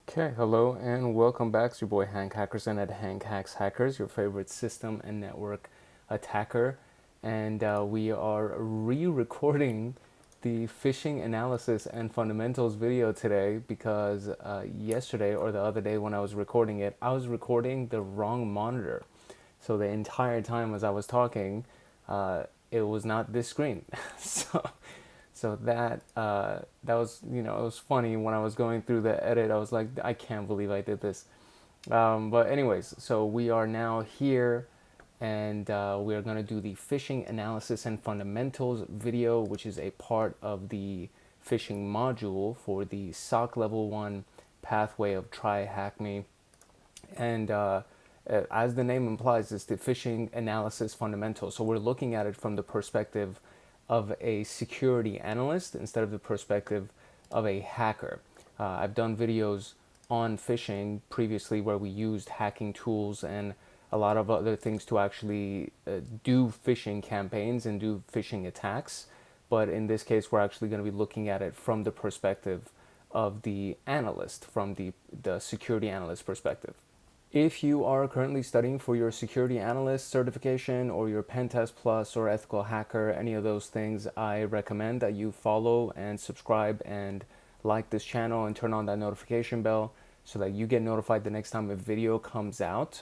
Okay, hello and welcome back. It's your boy Hank Hackerson at Hank Hacks Hackers, your favorite system and network attacker. And we are re-recording the phishing analysis and fundamentals video today because yesterday or the other day when I was recording it, I was recording the wrong monitor. So the entire time as I was talking, it was not this screen. so that was, it was funny when I was going through the edit. I was like, I can't believe I did this. But anyways, so we are now here, and we are going to do the phishing analysis and fundamentals video, which is a part of the phishing module for the SOC Level 1 pathway of TryHackMe. And as the name implies, it's the phishing analysis fundamentals. So we're looking at it from the perspective of a security analyst instead of the perspective of a hacker. I've done videos on phishing previously where we used hacking tools and a lot of other things to actually do phishing campaigns and do phishing attacks. But in this case, we're actually going to be looking at it from the perspective of the analyst, from the security analyst perspective. If you are currently studying for your security analyst certification or your Pen Test Plus or ethical hacker, any of those things, I recommend that you follow and subscribe and like this channel and turn on that notification bell so that you get notified the next time a video comes out.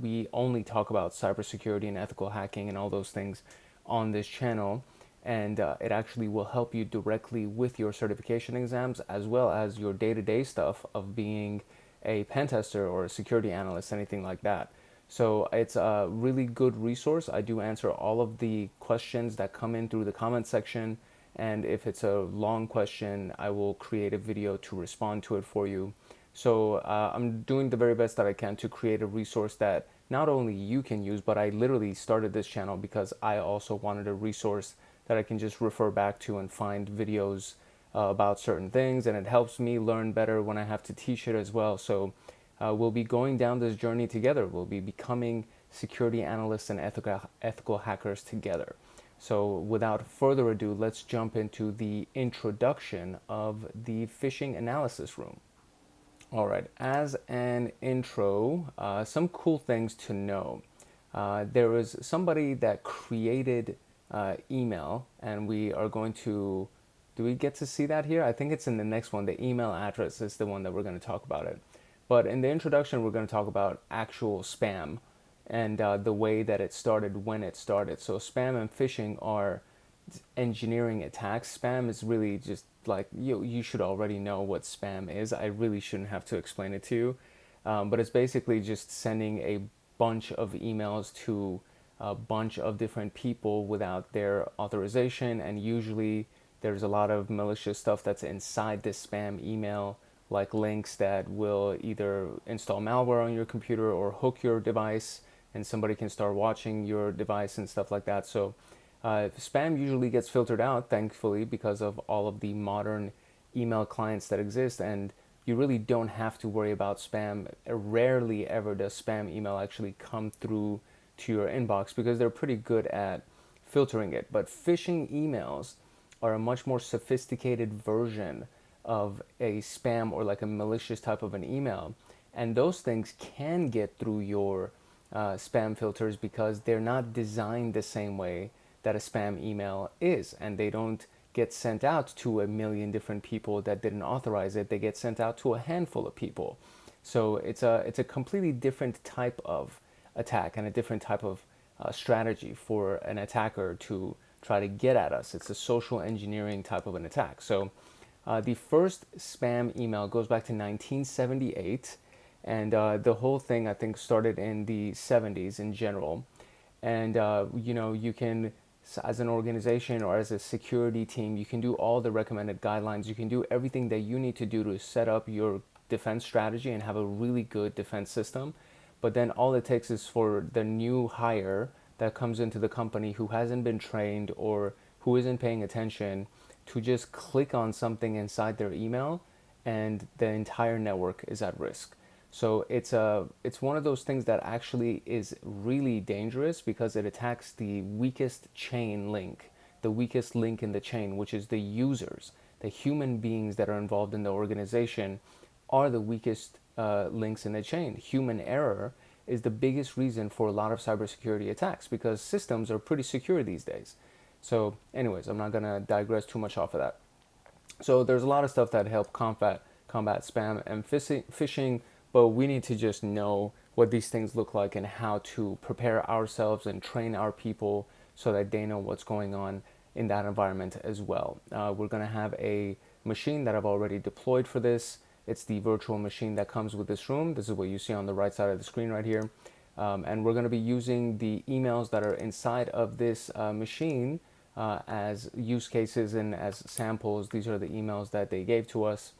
We only talk about cybersecurity and ethical hacking and all those things on this channel, and it actually will help you directly with your certification exams as well as your day-to-day stuff of being a pen tester or a security analyst, anything like that. So it's a really good resource. I do answer all of the questions that come in through the comment section. And if it's a long question, I will create a video to respond to it for you. So I'm doing the very best that I can to create a resource that not only you can use, but I literally started this channel because I also wanted a resource that I can just refer back to and find videos about certain things, and it helps me learn better when I have to teach it as well. So we'll be going down this journey together. We'll be becoming security analysts and ethical hackers together. So without further ado, let's jump into the introduction of the phishing analysis room. All right, as an intro, some cool things to know. There was somebody that created email, and we are going to, do we get to see that here? I think it's in the next one. The email address is the one that we're going to talk about it. But in the introduction, we're going to talk about actual spam and the way that it started, when it started. So spam and phishing are engineering attacks. Spam is really just like, you should already know what spam is. I really shouldn't have to explain it to you. But it's basically just sending a bunch of emails to a bunch of different people without their authorization, and usually there's a lot of malicious stuff that's inside this spam email, like links that will either install malware on your computer or hook your device, and somebody can start watching your device and stuff like that. So spam usually gets filtered out, thankfully, because of all of the modern email clients that exist, and you really don't have to worry about spam. Rarely ever does spam email actually come through to your inbox because they're pretty good at filtering it. But phishing emails are a much more sophisticated version of a spam or like a malicious type of an email. And those things can get through your spam filters because they're not designed the same way that a spam email is, and they don't get sent out to a million different people that didn't authorize it. They get sent out to a handful of people. So it's a completely different type of attack and a different type of strategy for an attacker to try to get at us. It's a social engineering type of an attack. So the first spam email goes back to 1978, and the whole thing I think started in the 70s in general. And you can, as an organization or as a security team, you can do all the recommended guidelines. You can do everything that you need to do to set up your defense strategy and have a really good defense system. But then all it takes is for the new hire that comes into the company who hasn't been trained or who isn't paying attention to just click on something inside their email, and the entire network is at risk. So it's one of those things that actually is really dangerous because it attacks the weakest chain link, the weakest link in the chain, which is the users, the human beings that are involved in the organization. are the weakest links in the chain. Human error is the biggest reason for a lot of cybersecurity attacks because systems are pretty secure these days. So anyways, I'm not going to digress too much off of that. So there's a lot of stuff that help combat spam and phishing, but we need to just know what these things look like and how to prepare ourselves and train our people so that they know what's going on in that environment as well. We're going to have a machine that I've already deployed for this. It's the virtual machine that comes with this room. This is what you see on the right side of the screen right here. And we're going to be using the emails that are inside of this machine as use cases and as samples. These are the emails that they gave to us.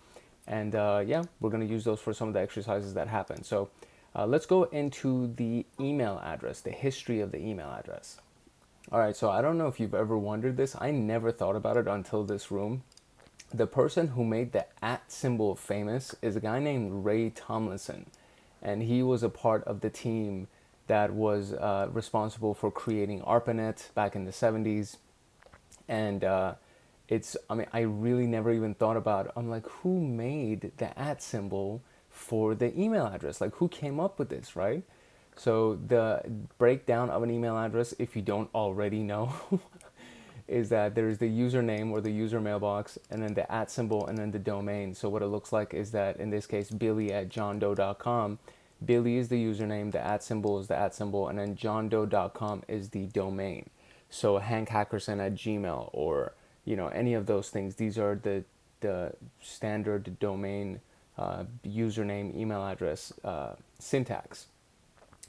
And yeah, we're going to use those for some of the exercises that happen. So let's go into the email address, the history of the email address. All right, so I don't know if you've ever wondered this. I never thought about it until this room. The person who made the @ symbol famous is a guy named Ray Tomlinson. And he was a part of the team that was responsible for creating ARPANET back in the 70s. And I really never even thought about it. I'm like, who made the @ symbol for the email address? Like, who came up with this, right? So the breakdown of an email address, if you don't already know, is that there's the username or the user mailbox, and then the @ symbol, and then the domain. So what it looks like is that, in this case, billy@johndoe.com. Billy is the username, the @ symbol is the @ symbol, and then johndoe.com is the domain. So Hank Hackerson at Gmail, or any of those things. These are the standard domain username, email address syntax.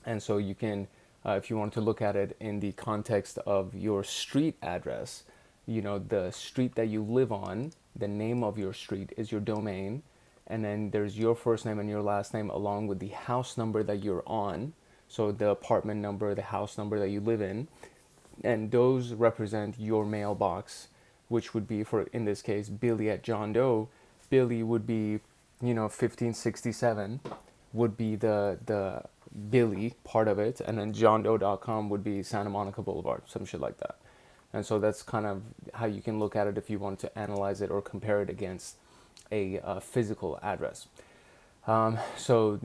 And so you can, if you want to look at it in the context of your street address, the street that you live on, the name of your street is your domain. And then there's your first name and your last name along with the house number that you're on. So the apartment number, the house number that you live in. And those represent your mailbox, which would be, for, in this case, Billy@Johndoe. Billy would be, 1567 would be the Billy part of it, and then johndoe.com would be Santa Monica Boulevard, some shit like that. And so that's kind of how you can look at it if you want to analyze it or compare it against a physical address. So,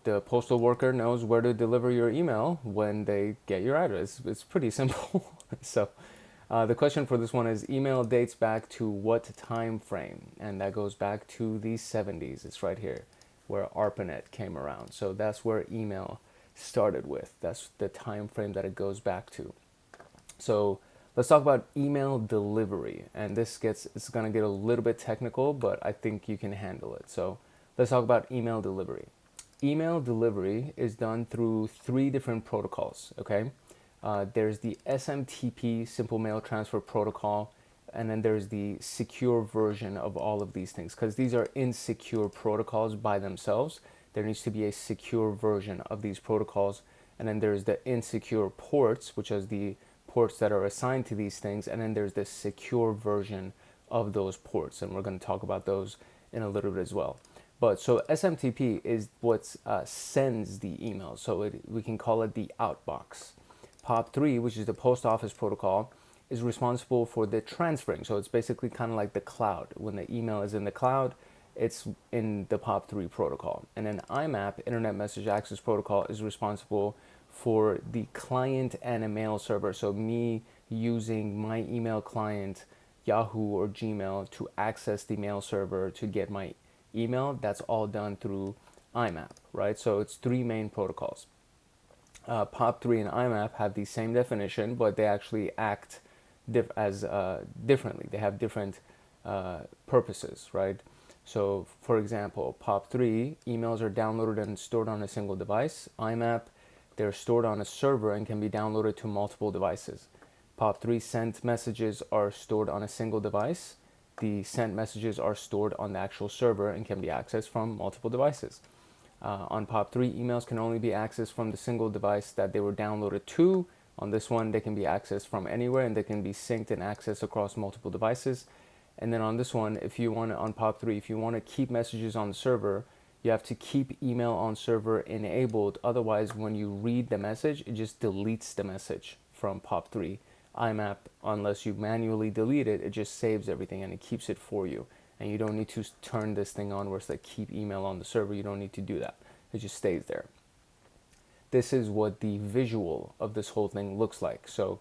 the postal worker knows where to deliver your email when they get your address. It's pretty simple. So the question for this one is, email dates back to what time frame? And that goes back to the 70s. It's right here where ARPANET came around. So that's where email started with. That's the time frame that it goes back to. So let's talk about email delivery. And it's going to get a little bit technical, but I think you can handle it. So let's talk about email delivery. Email delivery is done through 3 different protocols, okay? There's the SMTP, Simple Mail Transfer Protocol, and then there's the secure version of all of these things, because these are insecure protocols by themselves. There needs to be a secure version of these protocols. And then there's the insecure ports, which is the ports that are assigned to these things. And then there's the secure version of those ports. And we're going to talk about those in a little bit as well. But so SMTP is what sends the email. So we can call it the outbox. POP3, which is the post office protocol, is responsible for the transferring. So it's basically kind of like the cloud. When the email is in the cloud, it's in the POP3 protocol. And then IMAP, Internet Message Access Protocol, is responsible for the client and a mail server. So me using my email client, Yahoo or Gmail, to access the mail server to get my email, that's all done through IMAP, right? So it's 3 main protocols. POP3 and IMAP have the same definition, but they actually act differently. They have different purposes, right? So, for example, POP3, emails are downloaded and stored on a single device. IMAP, they're stored on a server and can be downloaded to multiple devices. POP3 sent messages are stored on a single device. The sent messages are stored on the actual server and can be accessed from multiple devices. On POP3, emails can only be accessed from the single device that they were downloaded to. On this one, they can be accessed from anywhere, and they can be synced and accessed across multiple devices. And then on this one, on POP3, if you want to keep messages on the server, you have to keep email on server enabled. Otherwise, when you read the message, it just deletes the message from POP3. IMAP, unless you manually delete it, it just saves everything and it keeps it for you. And you don't need to turn this thing on where it's like keep email on the server. You don't need to do that. It just stays there. This is what the visual of this whole thing looks like. So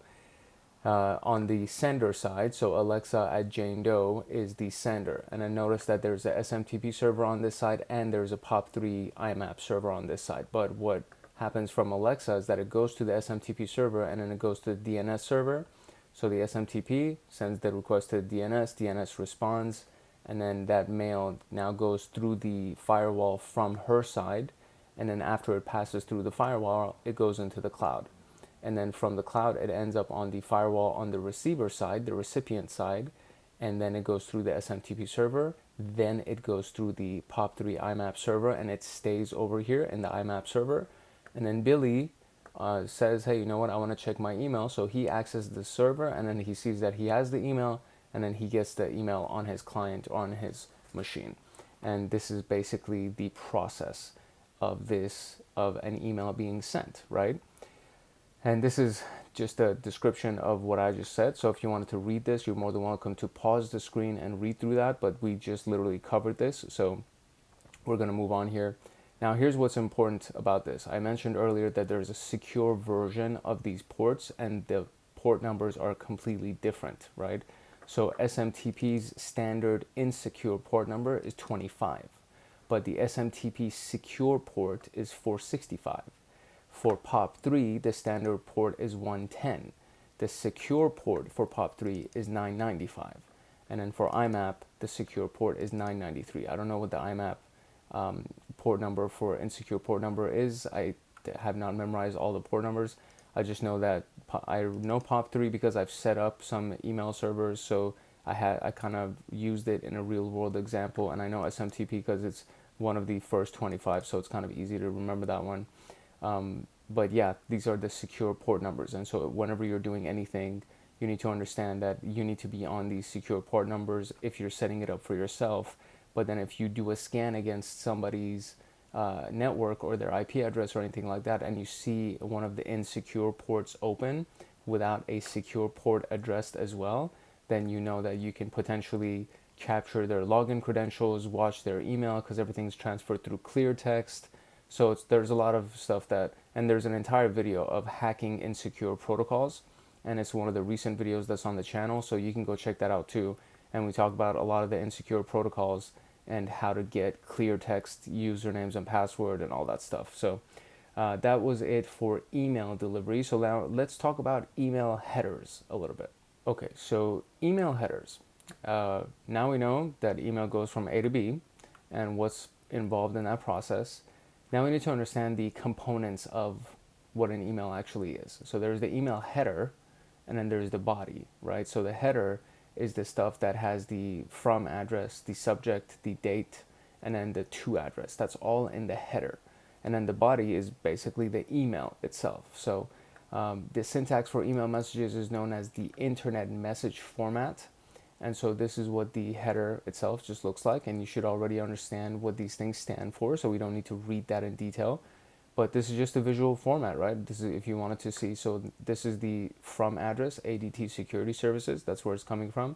on the sender side, so Alexa at Jane Doe is the sender. And then notice that there's a SMTP server on this side and there's a POP3 IMAP server on this side. But what happens from Alexa is that it goes to the SMTP server and then it goes to the DNS server. So the SMTP sends the request to DNS, DNS responds, and then that mail now goes through the firewall from her side. And then after it passes through the firewall, it goes into the cloud. And then from the cloud, it ends up on the firewall on the receiver side, the recipient side, and then it goes through the SMTP server. Then it goes through the POP3 IMAP server, and it stays over here in the IMAP server. And then Billy says, hey, you know what, I want to check my email. So he accesses the server, and then he sees that he has the email, and then he gets the email on his client, on his machine. And this is basically the process of an email being sent, right? And this is just a description of what I just said. So if you wanted to read this, you're more than welcome to pause the screen and read through that. But we just literally covered this. So we're going to move on here. Now, here's what's important about this. I mentioned earlier that there's a secure version of these ports and the port numbers are completely different, right? So SMTP's standard insecure port number is 25, but the SMTP secure port is 465. For POP3, the standard port is 110. The secure port for POP3 is 995. And then for IMAP, the secure port is 993. I don't know what the IMAP port number for insecure port number is. I have not memorized all the port numbers. I just know that I know POP3 because I've set up some email servers, so I kind of used it in a real world example, and I know SMTP because it's one of the first 25, so it's kind of easy to remember that one. But yeah, these are the secure port numbers. And so whenever you're doing anything, you need to understand that you need to be on these secure port numbers if you're setting it up for yourself. But then if you do a scan against somebody's network or their IP address or anything like that, and you see one of the insecure ports open without a secure port addressed as well, then you know that you can potentially capture their login credentials, watch their email, because everything's transferred through clear text. So there's a lot of stuff that, and there's an entire video of hacking insecure protocols, and it's one of the recent videos that's on the channel, so you can go check that out too. And we talk about a lot of the insecure protocols and how to get clear text usernames and password and all that stuff. So that was it for email delivery. So now let's talk about email headers a little bit. Okay, so email headers. Now we know that email goes from A to B and what's involved in that process. Now we need to understand the components of what an email actually is. So there's the email header, and then there's the body, right? So the header is the stuff that has the from address, the subject, the date, and then the to address. That's all in the header. And then the body is basically the email itself. So the syntax for email messages is known as the internet message format. And so this is what the header itself just looks like, and you should already understand what these things stand for, so we don't need to read that in detail. But this is just a visual format, right? This is if you wanted to see. So this is the from address, ADT Security Services. That's where it's coming from.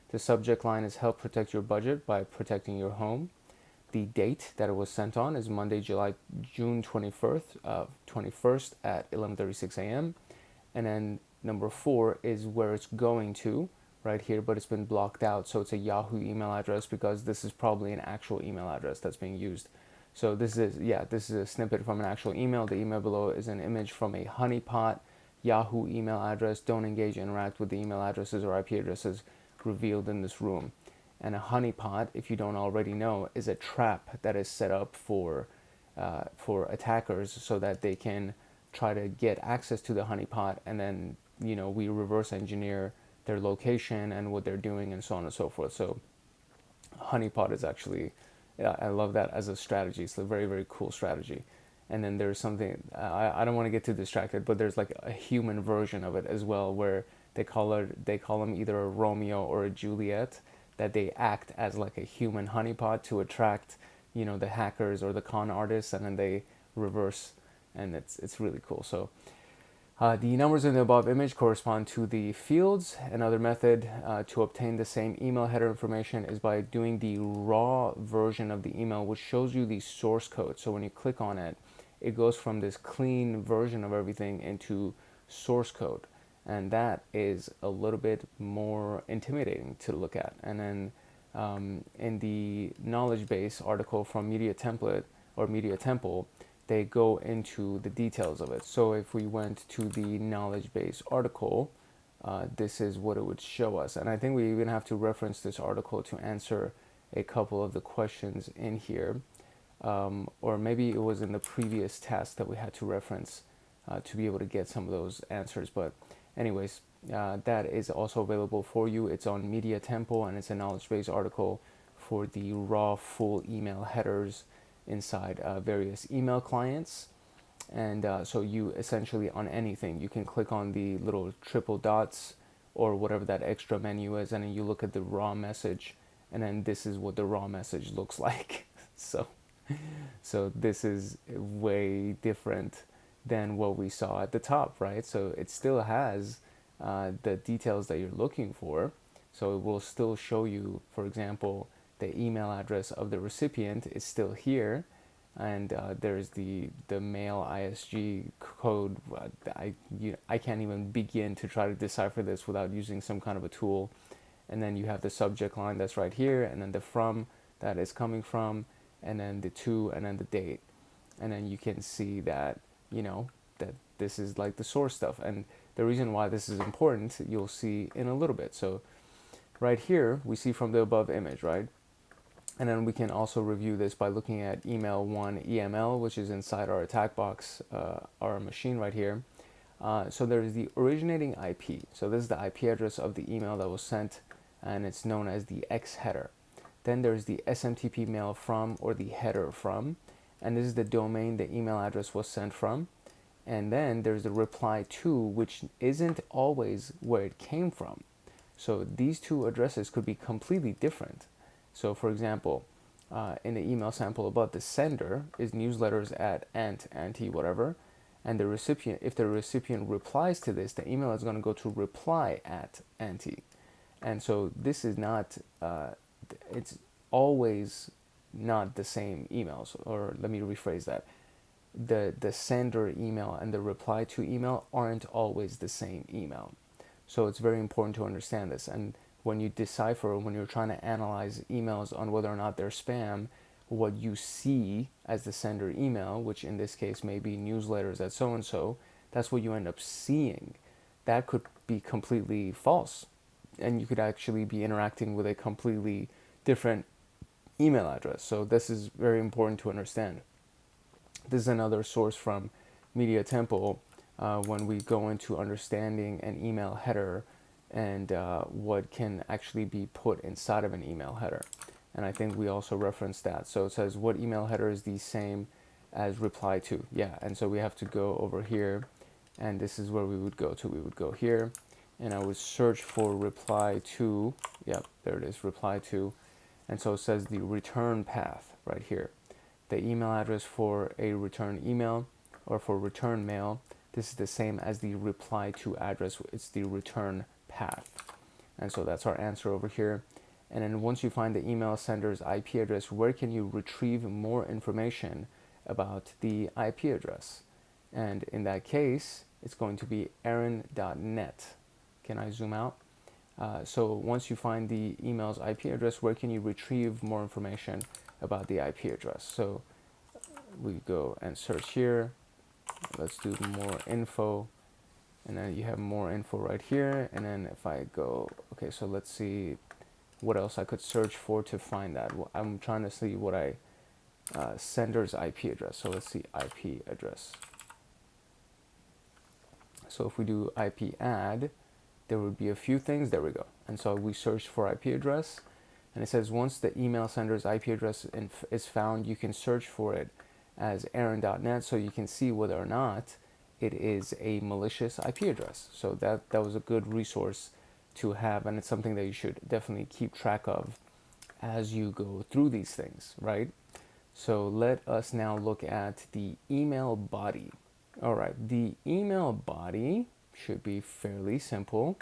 The subject line is help protect your budget by protecting your home. The date that it was sent on is Monday, June 21st at 11:36 a.m. And then number 4 is where it's going to, right here, but it's been blocked out, so it's a Yahoo email address because this is probably an actual email address that's being used. So this is a snippet from an actual email. The email below is an image from a honeypot Yahoo email address. Don't engage, interact with the email addresses or IP addresses revealed in this room. And a honeypot, if you don't already know, is a trap that is set up for attackers so that they can try to get access to the honeypot, and then we reverse engineer their location and what they're doing and so on and so forth. So honeypot is actually, I love that as a strategy. It's a very, very cool strategy. And then there's something, I don't want to get too distracted, but there's like a human version of it as well, where they call them either a Romeo or a Juliet, that they act as like a human honeypot to attract, the hackers or the con artists, and then they reverse, and it's really cool. So The numbers in the above image correspond to the fields. Another method to obtain the same email header information is by doing the raw version of the email, which shows you the source code. So when you click on it, it goes from this clean version of everything into source code. And that is a little bit more intimidating to look at. And then in the knowledge base article from Media Template or Media Temple, they go into the details of it. So if we went to the knowledge base article, this is what it would show us. And I think we even have to reference this article to answer a couple of the questions in here. Or maybe it was in the previous test that we had to reference to be able to get some of those answers. But anyways, that is also available for you. It's on Media Temple, and it's a knowledge base article for the raw full email headers inside various email clients. And so you essentially, on anything, you can click on the little triple dots or whatever that extra menu is, and then you look at the raw message, and then this is what the raw message looks like. So this is way different than what we saw at the top, right? So it still has the details that you're looking for. So it will still show you, for example, the email address of the recipient is still here, and there's the mail ISG code. I can't even begin to try to decipher this without using some kind of a tool. And then you have the subject line that's right here, and then the from that is coming from, and then the to, and then the date. And then you can see that, that this is like the source stuff. And the reason why this is important, you'll see in a little bit. So right here, we see from the above image, right? And then we can also review this by looking at email 1 EML, which is inside our attack box, our machine right here. So there's the originating IP. So this is the IP address of the email that was sent, and it's known as the X header. Then there's the SMTP mail from, or the header from, and this is the domain the email address was sent from. And then there's the reply to, which isn't always where it came from. So these two addresses could be completely different. So for example, in the email sample above, the sender is newsletters at anti whatever, and the recipient, if the recipient replies to this, the email is going to go to reply at anti. And so this is not, it's always not the same emails. Or let me rephrase that. The sender email and the reply to email aren't always the same email. So it's very important to understand this. And when you decipher, when you're trying to analyze emails on whether or not they're spam, what you see as the sender email, which in this case may be newsletters at so-and-so, that's what you end up seeing. That could be completely false. And you could actually be interacting with a completely different email address. So this is very important to understand. This is another source from Media Temple when we go into understanding an email header and what can actually be put inside of an email header. And I think we also referenced that. So it says what email header is the same as reply to. Yeah, and so we have to go over here, and this is where we would go to. We would go here, and I would search for reply to. Yep, there it is, reply to. And so it says the return path right here. The email address for a return email or for return mail, this is the same as the reply to address. It's the return path. And so that's our answer over here. And then once you find the email sender's IP address, where can you retrieve more information about the IP address? And in that case, it's going to be aaron.net. Can I zoom out? So once you find the email's IP address, where can you retrieve more information about the IP address? So we go and search here. Let's do more info. And then you have more info right here. And then if I go, okay, so let's see what else I could search for to find that. I'm trying to see what sender's IP address. So let's see IP address. So if we do IP add, there would be a few things. There we go. And so we searched for IP address. And it says once the email sender's IP address is found, you can search for it as aaron.net so you can see whether or not it is a malicious IP address. So that was a good resource to have, and it's something that you should definitely keep track of as you go through these things, right? So let us now look at the email body. All right, the email body should be fairly simple.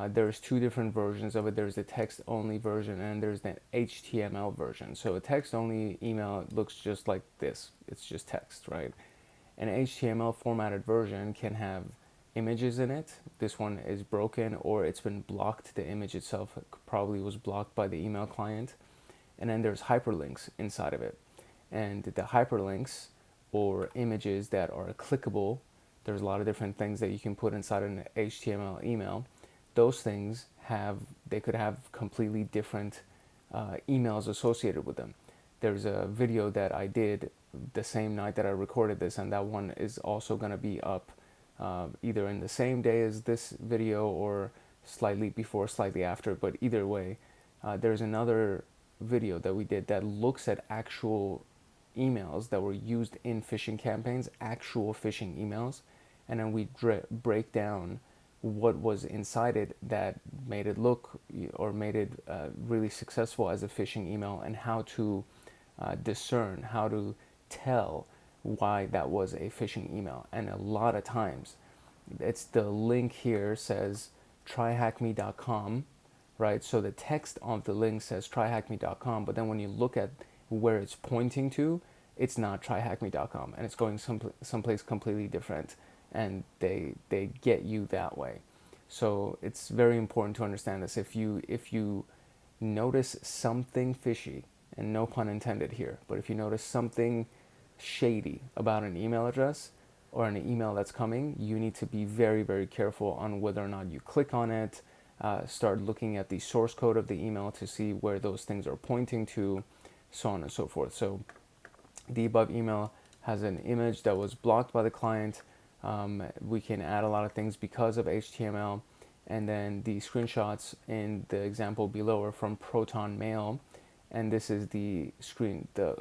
There's two different versions of it. There's the text-only version and there's the HTML version. So a text-only email looks just like this. It's just text, right? An HTML formatted version can have images in it. This one is broken or it's been blocked. The image itself probably was blocked by the email client. And then there's hyperlinks inside of it. And the hyperlinks or images that are clickable, there's a lot of different things that you can put inside an HTML email. Those things they could have completely different emails associated with them. There's a video that I did the same night that I recorded this, and that one is also going to be up either in the same day as this video or slightly before, slightly after, but either way, there's another video that we did that looks at actual emails that were used in phishing campaigns, actual phishing emails, and then we break down what was inside it that made it look or made it really successful as a phishing email, and how to discern, how to tell why that was a phishing email. And a lot of times, it's the link here says TryHackMe.com, right? So the text of the link says TryHackMe.com, but then when you look at where it's pointing to, it's not TryHackMe.com, and it's going someplace completely different, and they get you that way. So it's very important to understand this. If you notice something fishy, and no pun intended here, but if you notice something shady about an email address or an email that's coming, you need to be very, very careful on whether or not you click on it. Start looking at the source code of the email to see where those things are pointing to, so on and so forth. So the above email has an image that was blocked by the client. We can add a lot of things because of HTML. And then the screenshots in the example below are from Proton Mail. And this is the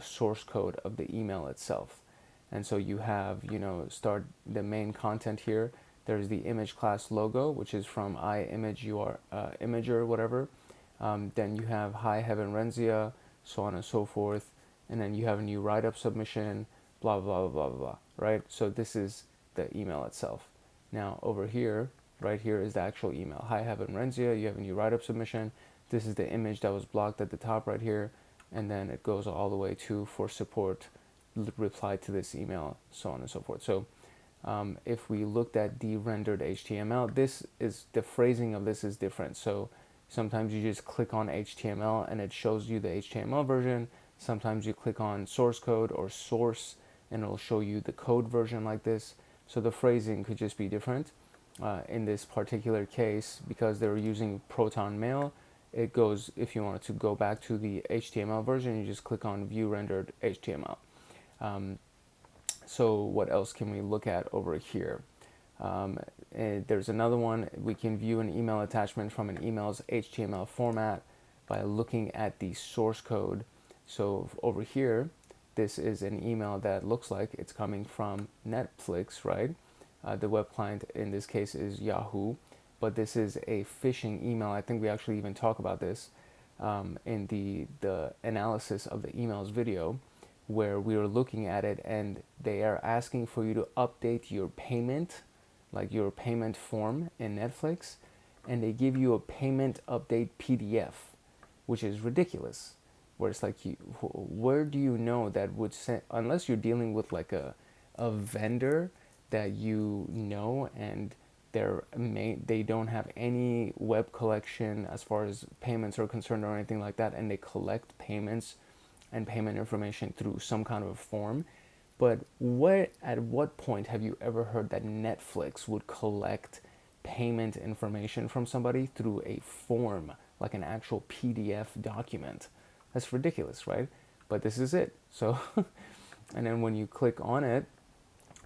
source code of the email itself. And so you have, start the main content here. There's the image class logo, which is from Imager, whatever. Then you have Hi Heaven Renzia, so on and so forth. And then you have a new write-up submission, blah, blah, blah, blah, blah, right? So this is the email itself. Now over here, right here is the actual email. Hi Heaven Renzia, you have a new write-up submission. This is the image that was blocked at the top right here. And then it goes all the way to for support, reply to this email, so on and so forth. So if we looked at the rendered HTML, the phrasing of this is different. So sometimes you just click on HTML and it shows you the HTML version. Sometimes you click on source code or source and it'll show you the code version like this. So the phrasing could just be different. In this particular case, because they were using Proton Mail, it goes, if you wanted to go back to the HTML version, you just click on view rendered HTML. So what else can we look at over here? There's another one. We can view an email attachment from an email's HTML format by looking at the source code. So over here, this is an email that looks like it's coming from Netflix, right? The web client in this case is Yahoo, but this is a phishing email. I think we actually even talk about this in the analysis of the emails video, where we were looking at it and they are asking for you to update your payment, like your payment form in Netflix, and they give you a payment update PDF, which is ridiculous. Where it's like, where do you know that would send, unless you're dealing with like a vendor that and they don't have any web collection as far as payments are concerned or anything like that, and they collect payments and payment information through some kind of a form. But at what point have you ever heard that Netflix would collect payment information from somebody through a form, like an actual PDF document? That's ridiculous, right? But this is it. So, and then when you click on it,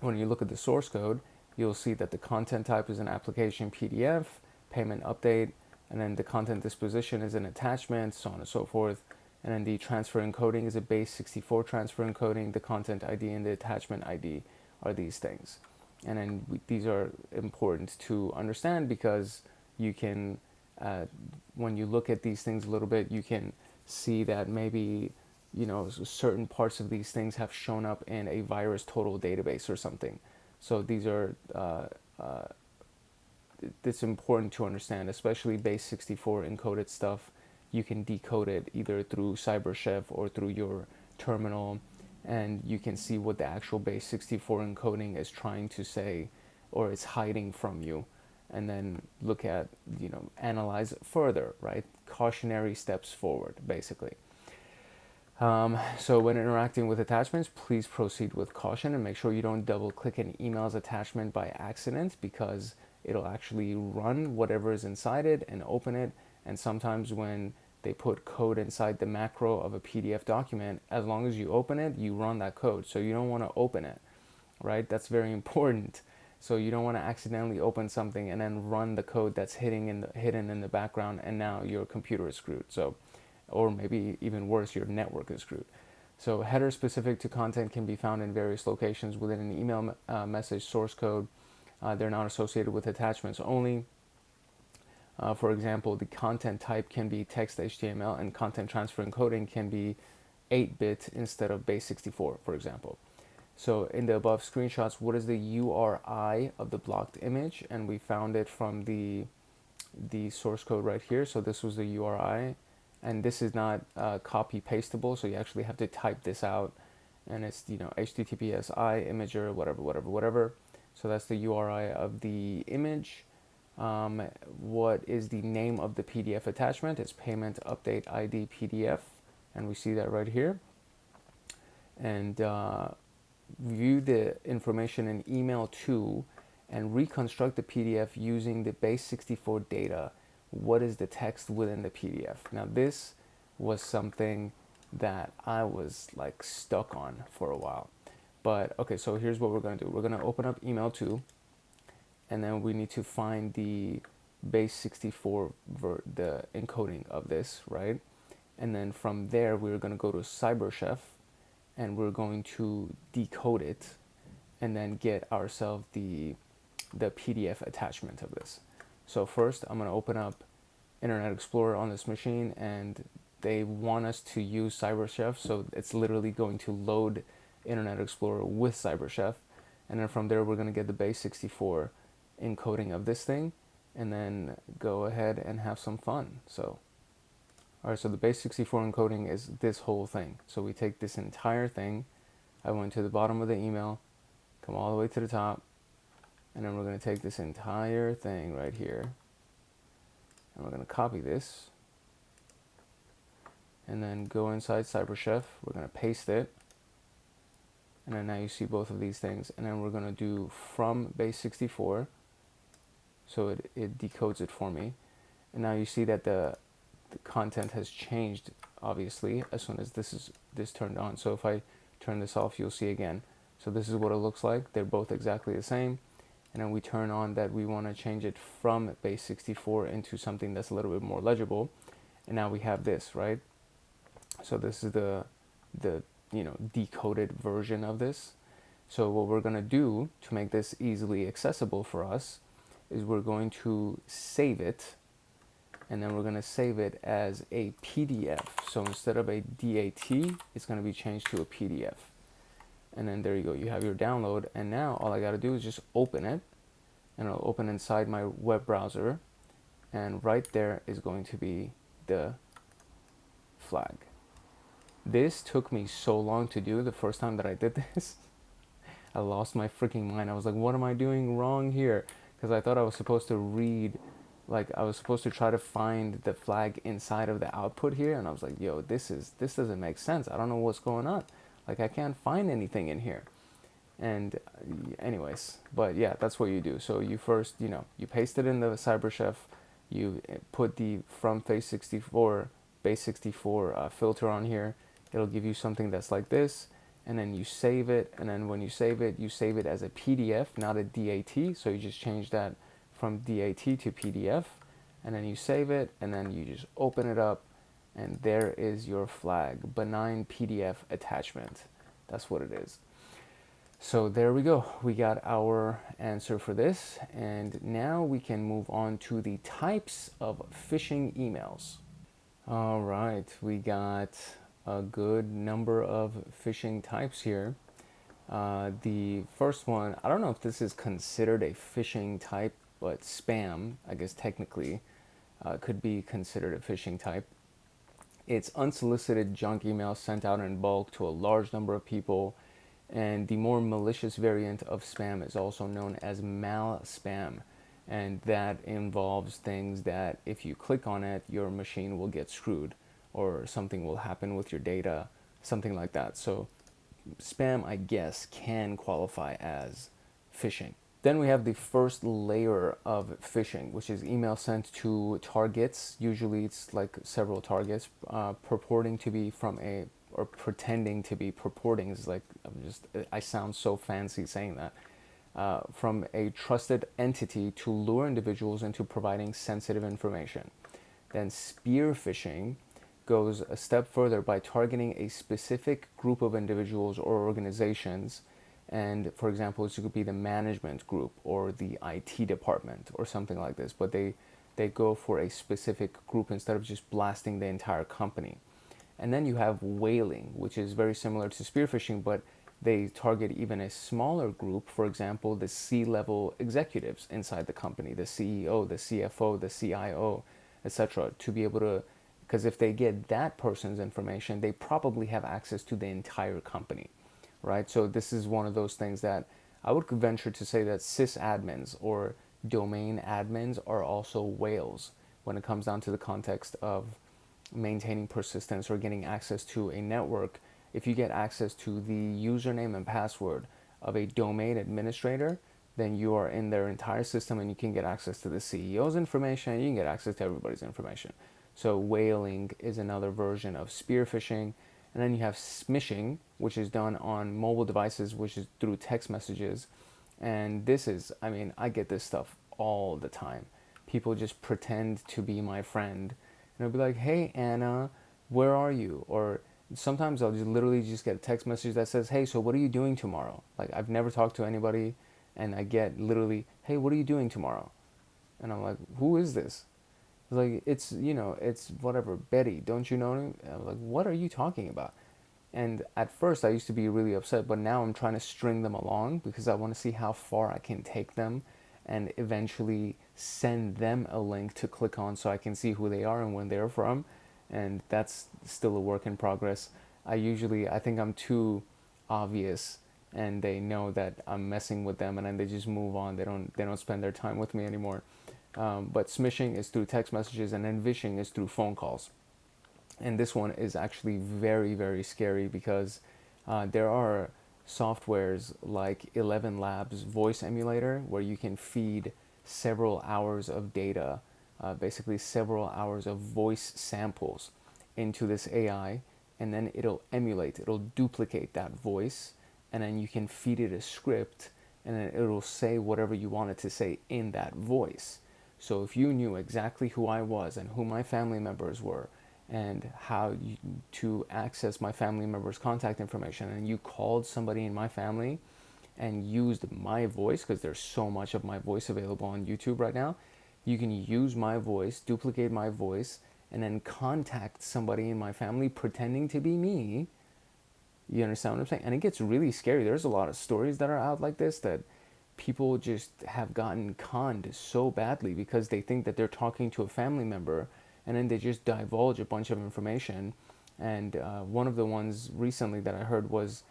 when you look at the source code, you'll see that the content type is an application PDF, payment update, and then the content disposition is an attachment, so on and so forth. And then the transfer encoding is a base 64 transfer encoding. The content ID and the attachment ID are these things. And then these are important to understand because you can, when you look at these things a little bit, you can see that maybe, certain parts of these things have shown up in a virus total database or something. So these are it's important to understand, especially base 64 encoded stuff. You can decode it either through CyberChef or through your terminal, and you can see what the actual base 64 encoding is trying to say or is hiding from you, and then look at, analyze it further, right? Cautionary steps forward, basically. So when interacting with attachments, please proceed with caution and make sure you don't double click an email's attachment by accident, because it'll actually run whatever is inside it and open it. And sometimes when they put code inside the macro of a PDF document, as long as you open it, you run that code. So you don't want to open it, right? That's very important. So you don't want to accidentally open something and then run the code that's hidden in the background, and now your computer is screwed. So, or maybe even worse, your network is screwed. So headers specific to content can be found in various locations within an email message source code. They're not associated with attachments only. For example, the content type can be text HTML, and content transfer encoding can be 8-bit instead of base 64, for example. So in the above screenshots, what is the URI of the blocked image? And we found it from the source code right here. So this was the URI, and this is not copy pastable, so you actually have to type this out, and it's HTTPS imager whatever. So that's the URI of the image. What is the name of the PDF attachment? It's payment update ID PDF, and we see that right here. And view the information in email to and reconstruct the PDF using the base 64 data. What is the text within the PDF? Now this was something that I was like stuck on for a while. But okay, so here's what we're going to do. We're going to open up email 2, and then we need to find the base 64 the encoding of this, right? And then from there we're going to go to CyberChef, and we're going to decode it and then get ourselves the PDF attachment of this. So first I'm going to open up Internet Explorer on this machine, and they want us to use CyberChef, so it's literally going to load Internet Explorer with CyberChef, and then from there we're going to get the base 64 encoding of this thing, and then go ahead and have some fun. So alright, so the base 64 encoding is this whole thing. So we take this entire thing, I went to the bottom of the email, come all the way to the top, and then we're going to take this entire thing right here, and we're going to copy this, and then go inside CyberChef, we're going to paste it, and then now you see both of these things, and then we're going to do from base 64, so it decodes it for me, and now you see that the content has changed, obviously, as soon as this turned on. So if I turn this off, you'll see again. So this is what it looks like. They're both exactly the same. And then we turn on that we want to change it from base 64 into something that's a little bit more legible. And now we have this, right? So this is the decoded version of this. So what we're going to do to make this easily accessible for us is we're going to save it, and then we're going to save it as a PDF. So instead of a DAT, it's going to be changed to a PDF. And then there you go, you have your download, and now all I got to do is just open it, and it'll open inside my web browser, and right there is going to be the flag. This took me so long to do the first time that I did this. I lost my freaking mind. I was like, what am I doing wrong here? Because I thought I was supposed to read, like I was supposed to try to find the flag inside of the output here, and I was like, yo, this doesn't make sense. I don't know what's going on. Like I can't find anything in here. And anyways, but yeah, that's what you do. So you first, you paste it in the CyberChef, you put the from base 64 filter on here. It'll give you something that's like this, and then you save it, and then when you save it as a PDF, not a DAT. So you just change that from DAT to PDF, and then you save it, and then you just open it up, and there is your flag, benign PDF attachment. That's what it is. So there we go. We got our answer for this, and now we can move on to the types of phishing emails. All right, we got a good number of phishing types here. The first one, I don't know if this is considered a phishing type, but spam, I guess technically, could be considered a phishing type. It's unsolicited junk emails sent out in bulk to a large number of people. And the more malicious variant of spam is also known as mal spam. And that involves things that if you click on it, your machine will get screwed or something will happen with your data, something like that. So spam, I guess, can qualify as phishing. Then we have the first layer of phishing, which is email sent to targets. Usually it's like several targets, purporting to be from a, or pretending to be, purporting is like, I sound so fancy saying that, from a trusted entity to lure individuals into providing sensitive information. Then spear phishing goes a step further by targeting a specific group of individuals or organizations. And for example, it could be the management group or the IT department or something like this, but they go for a specific group instead of just blasting the entire company. And then you have whaling, which is very similar to spear phishing, but they target even a smaller group, for example, the C-level executives inside the company, the CEO, the CFO, the CIO, etc., to be able to, because if they get that person's information, they probably have access to the entire company, right? So this is one of those things that I would venture to say that sysadmins or domain admins are also whales when it comes down to the context of maintaining persistence or getting access to a network. If you get access to the username and password of a domain administrator, then you are in their entire system and you can get access to the CEO's information, you can get access to everybody's information. So whaling is another version of spear phishing. And then you have smishing, which is done on mobile devices, which is through text messages. And this is, I mean, I get this stuff all the time. People just pretend to be my friend. And they'll be like, hey, Anna, where are you? Or sometimes I'll just literally just get a text message that says, hey, so what are you doing tomorrow? Like, I've never talked to anybody. And I get literally, hey, what are you doing tomorrow? And I'm like, who is this? Like, it's, you know, it's whatever, Betty, don't you know him? I'm like, what are you talking about? And at first I used to be really upset, but now I'm trying to string them along because I want to see how far I can take them and eventually send them a link to click on so I can see who they are and when they're from. And that's still a work in progress. I think I'm too obvious and they know that I'm messing with them and then they just move on. They don't spend their time with me anymore. But smishing is through text messages and then vishing is through phone calls. And this one is actually very, very scary because there are softwares like 11 Labs voice emulator where you can feed several hours of data, basically several hours of voice samples into this AI, and then it'll duplicate that voice, and then you can feed it a script, and then it'll say whatever you want it to say in that voice. So if you knew exactly who I was and who my family members were and to access my family members' contact information, and you called somebody in my family and used my voice, because there's so much of my voice available on YouTube right now, you can use my voice, duplicate my voice, and then contact somebody in my family pretending to be me. You understand what I'm saying? And it gets really scary. There's a lot of stories that are out like this that people just have gotten conned so badly because they think that they're talking to a family member and then they just divulge a bunch of information. And one of the ones recently that I heard was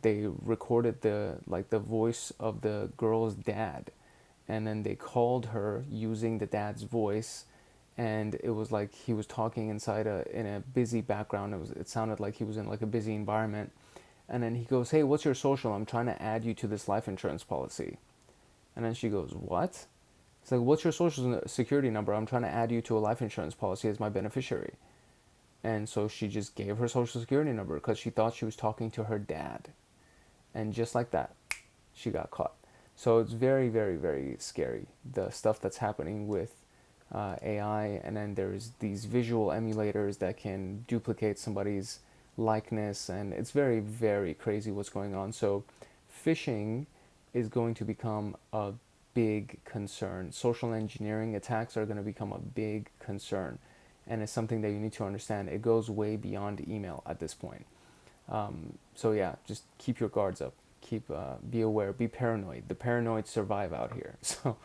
they recorded the voice of the girl's dad, and then they called her using the dad's voice, and it was like he was talking in a busy background. It sounded like he was in like a busy environment. And then he goes, hey, what's your social? I'm trying to add you to this life insurance policy. And then she goes, what? It's like, what's your social security number? I'm trying to add you to a life insurance policy as my beneficiary. And so she just gave her social security number because she thought she was talking to her dad. And just like that, she got caught. So it's very, very, very scary, the stuff that's happening with AI. And then there's these visual emulators that can duplicate somebody's likeness, and it's very, very crazy what's going on. So phishing is going to become a big concern. Social engineering attacks are going to become a big concern, and it's something that you need to understand. It goes way beyond email at this point. So yeah, just keep your guards up. be aware, be paranoid. The paranoid survive out here. So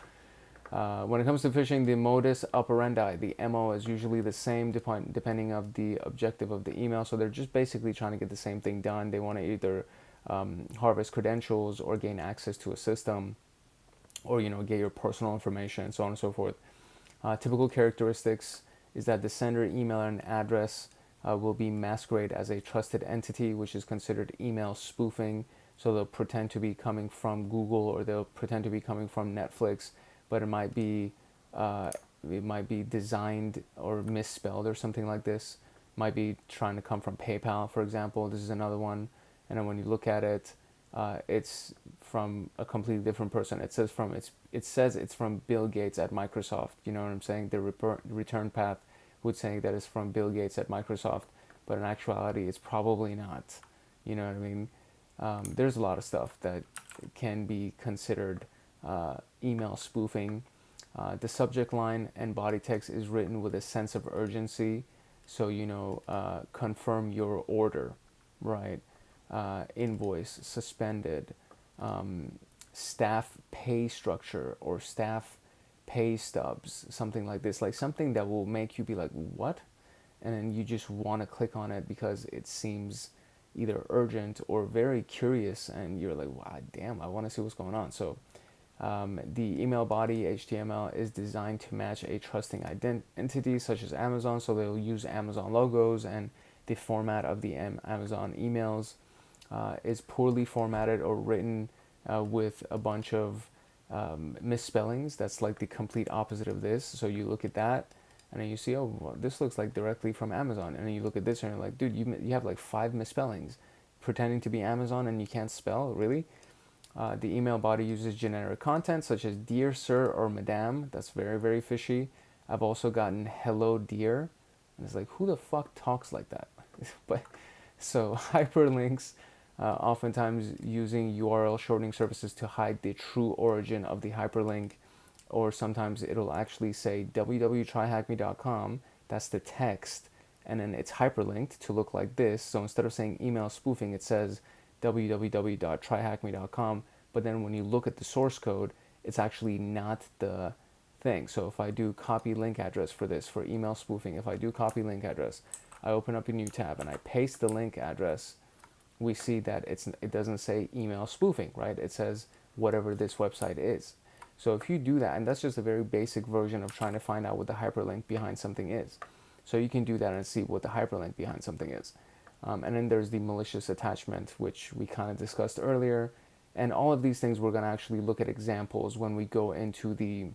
when it comes to phishing, the modus operandi, the MO, is usually the same depending of the objective of the email. So they're just basically trying to get the same thing done. They want to either harvest credentials or gain access to a system, or get your personal information, and so on and so forth. Typical characteristics is that the sender email and address will be masquerade as a trusted entity, which is considered email spoofing. So they'll pretend to be coming from Google, or they'll pretend to be coming from Netflix, but it might be designed or misspelled or something like this. Might be trying to come from PayPal, for example. This is another one. And then when you look at it, it's from a completely different person. It says it's from Bill Gates at Microsoft. You know what I'm saying? The return path would say that it's from Bill Gates at Microsoft, but in actuality, it's probably not. You know what I mean? There's a lot of stuff that can be considered email spoofing. The subject line and body text is written with a sense of urgency, so confirm your order, right? Invoice suspended, staff pay structure or staff pay stubs, something like this, like something that will make you be like, what? And then you just want to click on it because it seems either urgent or very curious, and you're like, wow, damn, I want to see what's going on. So the email body HTML is designed to match a trusting entity such as Amazon, so they'll use Amazon logos, and the format of the Amazon emails is poorly formatted or written with a bunch of misspellings. That's like the complete opposite of this. So you look at that, and then you see, oh, well, this looks like directly from Amazon. And then you look at this, and you're like, dude, you have like 5 misspellings, pretending to be Amazon, and you can't spell, really? The email body uses generic content such as dear sir or madam. That's very, very fishy. I've also gotten hello dear, and it's like, who the fuck talks like that? But so hyperlinks, oftentimes using URL shortening services to hide the true origin of the hyperlink, or sometimes it'll actually say www.tryhackme.com. That's the text, and then it's hyperlinked to look like this. So instead of saying email spoofing, it says www.tryhackme.com, but then when you look at the source code, it's actually not the thing. So if I do copy link address for this, for email spoofing, if I do copy link address, I open up a new tab and I paste the link address, we see that it doesn't say email spoofing, right? It says whatever this website is. So if you do that, and that's just a very basic version of trying to find out what the hyperlink behind something is. So you can do that and see what the hyperlink behind something is. And then there's the malicious attachment, which we kind of discussed earlier. And all of these things, we're going to actually look at examples when we go into the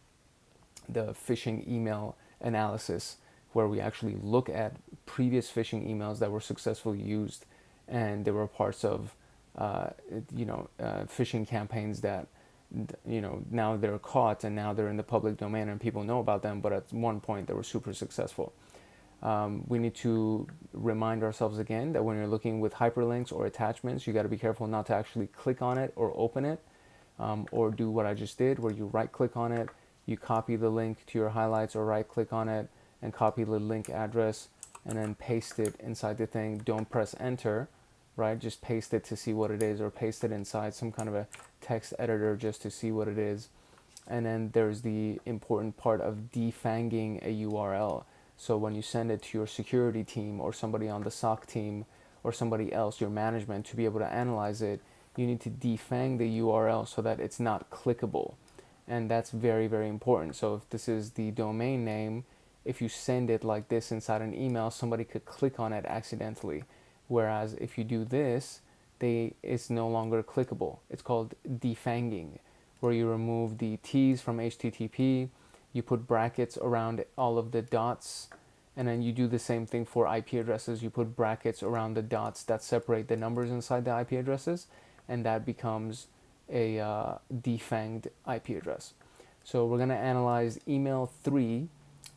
phishing email analysis, where we actually look at previous phishing emails that were successfully used, and they were parts of phishing campaigns that now they're caught, and now they're in the public domain and people know about them, but at one point they were super successful. We need to remind ourselves again that when you're looking with hyperlinks or attachments, you got to be careful not to actually click on it or open it, or do what I just did, where you right click on it, you copy the link to your highlights, or right click on it and copy the link address and then paste it inside the thing. Don't press enter, right? Just paste it to see what it is, or paste it inside some kind of a text editor just to see what it is. And then there's the important part of defanging a URL. So when you send it to your security team or somebody on the SOC team or somebody else, your management, to be able to analyze it, you need to defang the URL so that it's not clickable. And that's very, very important. So if this is the domain name, if you send it like this inside an email, somebody could click on it accidentally. Whereas if you do this, it's no longer clickable. It's called defanging, where you remove the T's from HTTP, you put brackets around all of the dots, and then you do the same thing for IP addresses. You put brackets around the dots that separate the numbers inside the IP addresses, and that becomes a defanged IP address. So we're going to analyze email 3,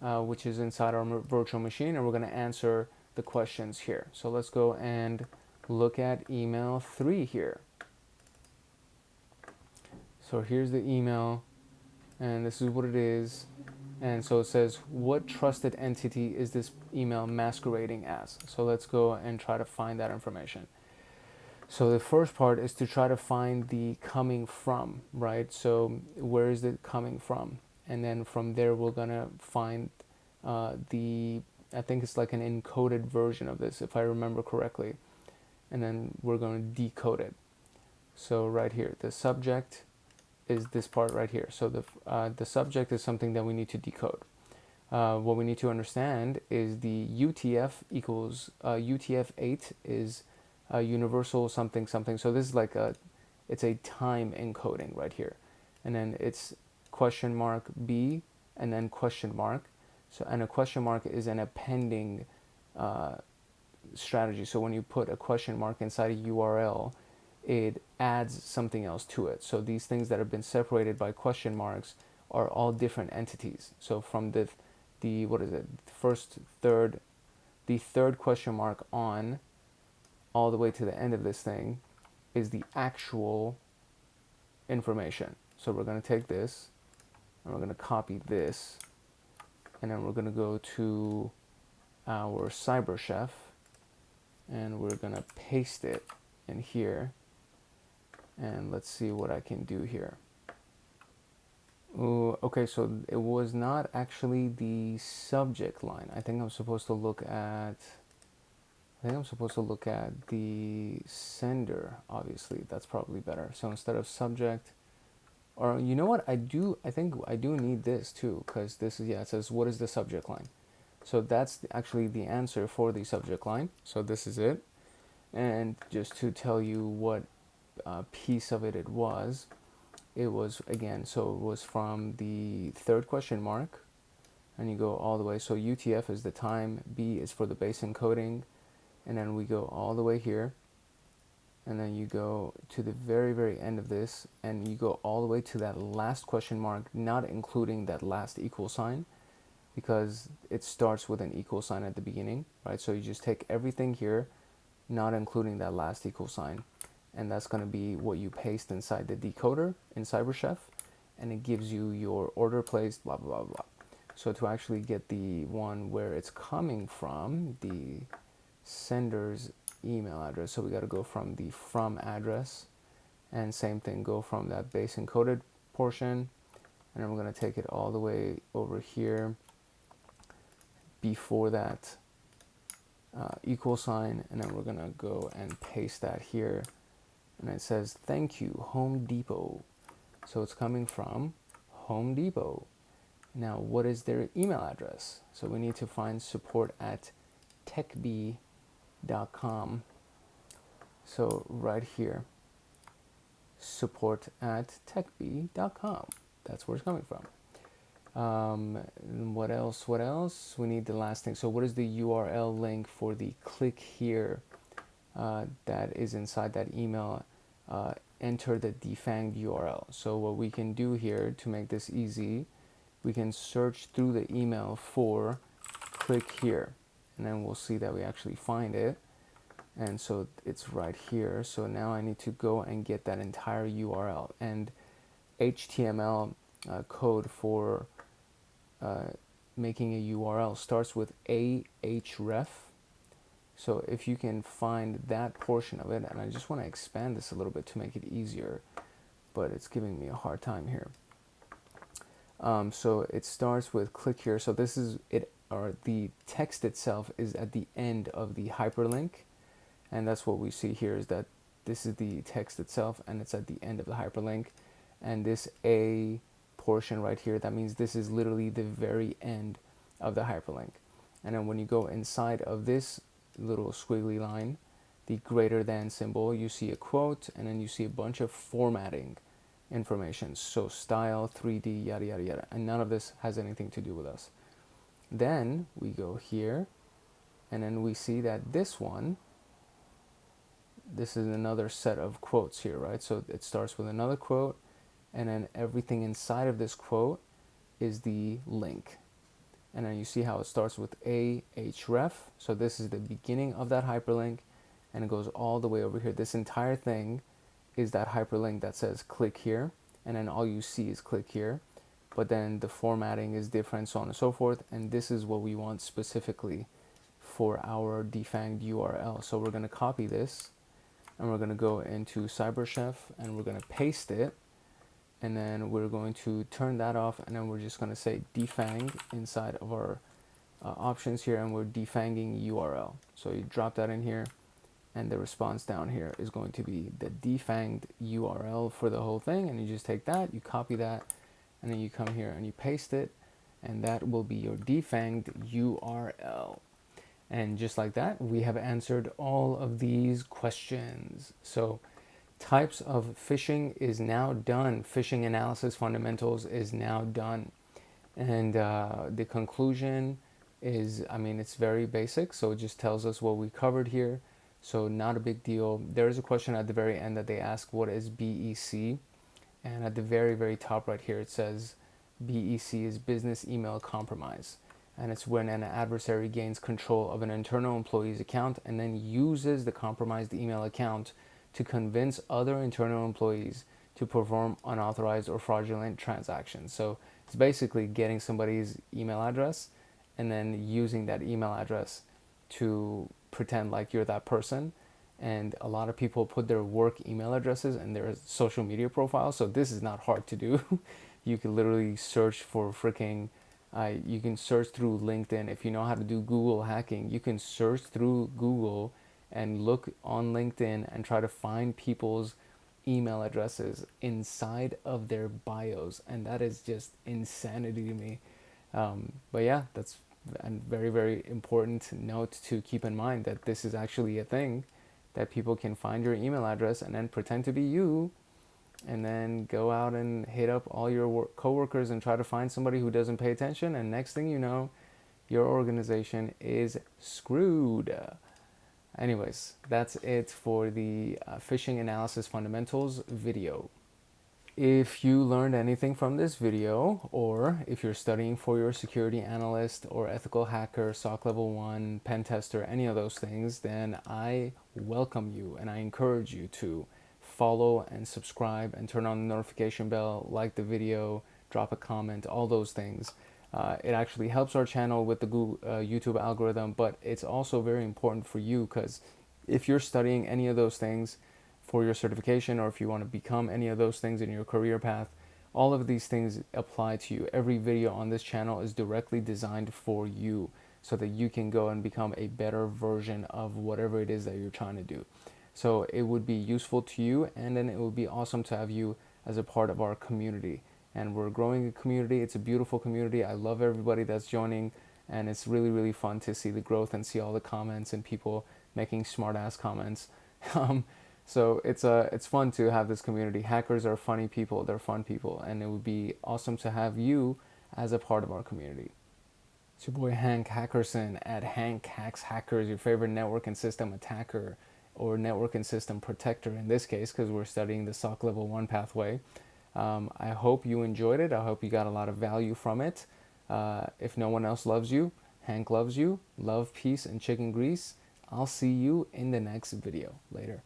which is inside our virtual machine, and we're going to answer the questions here. So let's go and look at email 3 here. So here's the email, and this is what it is. And so it says, what trusted entity is this email masquerading as? So let's go and try to find that information. So the first part is to try to find the coming from, right? So where is it coming from? And then from there, we're gonna find I think it's like an encoded version of this, if I remember correctly. And then we're gonna decode it. So right here, the subject is this part right here. So the subject is something that we need to decode. What we need to understand is the UTF equals UTF-8 is universal something something. So this is like it's a time encoding right here, and then it's question mark B and then question mark. So and a question mark is an appending strategy. So when you put a question mark inside a URL, it adds something else to it. So these things that have been separated by question marks are all different entities. So from the what is it, the third question mark on all the way to the end of this thing is the actual information. So we're going to take this and we're going to copy this, and then we're going to go to our CyberChef and we're going to paste it in here, and let's see what I can do here. Ooh, okay, so it was not actually the subject line. I think I'm supposed to look at the sender, obviously. That's probably better. So instead of subject, or you know what, I think I do need this too, because this is, yeah, it says what is the subject line. So that's actually the answer for the subject line. So this is it. And just to tell you what piece of it was, it was, again, so it was from the third question mark, and you go all the way. So UTF is the time, B is for the base encoding, and then we go all the way here, and then you go to the very, very end of this, and you go all the way to that last question mark, not including that last equal sign, because it starts with an equal sign at the beginning, right? So you just take everything here, not including that last equal sign, and that's going to be what you paste inside the decoder in CyberChef, and it gives you your order placed, blah, blah, blah, blah. So to actually get the one where it's coming from, the sender's email address, so we got to go from the from address, and same thing, go from that base encoded portion, and then we're going to take it all the way over here before that equal sign, and then we're going to go and paste that here, and it says thank you Home Depot. So it's coming from Home Depot. Now what is their email address? So we need to find support at techbee.com. So right here, support at techbee.com. That's where it's coming from. What else? We need the last thing. So what is the URL link for the click here that is inside that email? Enter the defanged URL. So what we can do here to make this easy, we can search through the email for click here, and then we'll see that we actually find it. And so it's right here. So now I need to go and get that entire URL, and HTML code for making a URL starts with ahref. So if you can find that portion of it, and I just want to expand this a little bit to make it easier, but it's giving me a hard time here. So it starts with click here. So this is it, or the text itself is at the end of the hyperlink, and that's what we see here, is that this is the text itself and it's at the end of the hyperlink, and this A portion right here, that means this is literally the very end of the hyperlink. And then when you go inside of this little squiggly line, the greater than symbol, you see a quote, and then you see a bunch of formatting information. So style, 3D, yada, yada, yada. And none of this has anything to do with us. Then we go here, and then we see that this one, this is another set of quotes here, right? So it starts with another quote, and then everything inside of this quote is the link. And then you see how it starts with ahref. So this is the beginning of that hyperlink, and it goes all the way over here. This entire thing is that hyperlink that says click here, and then all you see is click here. But then the formatting is different, so on and so forth. And this is what we want specifically for our defanged URL. So we're going to copy this, and we're going to go into CyberChef and we're going to paste it, and then we're going to turn that off, and then we're just going to say defang inside of our options here, and we're defanging URL. So you drop that in here, and the response down here is going to be the defanged URL for the whole thing, and you just take that, you copy that, and then you come here and you paste it, and that will be your defanged URL. And just like that, we have answered all of these questions. So types of phishing is now done. Phishing Analysis Fundamentals is now done. And the conclusion is, I mean, it's very basic, so it just tells us what we covered here. So not a big deal. There is a question at the very end that they ask, what is BEC? And at the very, very top right here, it says BEC is business email compromise. And it's when an adversary gains control of an internal employee's account and then uses the compromised email account to convince other internal employees to perform unauthorized or fraudulent transactions. So it's basically getting somebody's email address and then using that email address to pretend like you're that person. And a lot of people put their work email addresses in their social media profiles, so this is not hard to do. You can literally search for freaking you can search through LinkedIn. If you know how to do Google hacking, you can search through Google and look on LinkedIn and try to find people's email addresses inside of their bios, and that is just insanity to me. But yeah, that's a very, very important note to keep in mind, that this is actually a thing, that people can find your email address and then pretend to be you, and then go out and hit up all your coworkers and try to find somebody who doesn't pay attention, and next thing you know, your organization is screwed. Anyways, that's it for the Phishing Analysis Fundamentals video. If you learned anything from this video, or if you're studying for your security analyst or ethical hacker, SOC Level 1, pen tester, any of those things, then I welcome you and I encourage you to follow and subscribe and turn on the notification bell, like the video, drop a comment, all those things. It actually helps our channel with the Google, YouTube algorithm, but it's also very important for you, because if you're studying any of those things for your certification, or if you want to become any of those things in your career path, all of these things apply to you. Every video on this channel is directly designed for you, so that you can go and become a better version of whatever it is that you're trying to do. So it would be useful to you, and then it would be awesome to have you as a part of our community. And we're growing a community. It's a beautiful community. I love everybody that's joining, and it's really, really fun to see the growth and see all the comments and people making smart ass comments. So it's fun to have this community. Hackers are funny people. They're fun people, and it would be awesome to have you as a part of our community. It's your boy Hank Hackerson at Hank Hacks Hackers, your favorite network and system attacker, or network and system protector in this case, because we're studying the SOC Level 1 pathway. I hope you enjoyed it. I hope you got a lot of value from it. If no one else loves you, Hank loves you. Love, peace, and chicken grease. I'll see you in the next video. Later.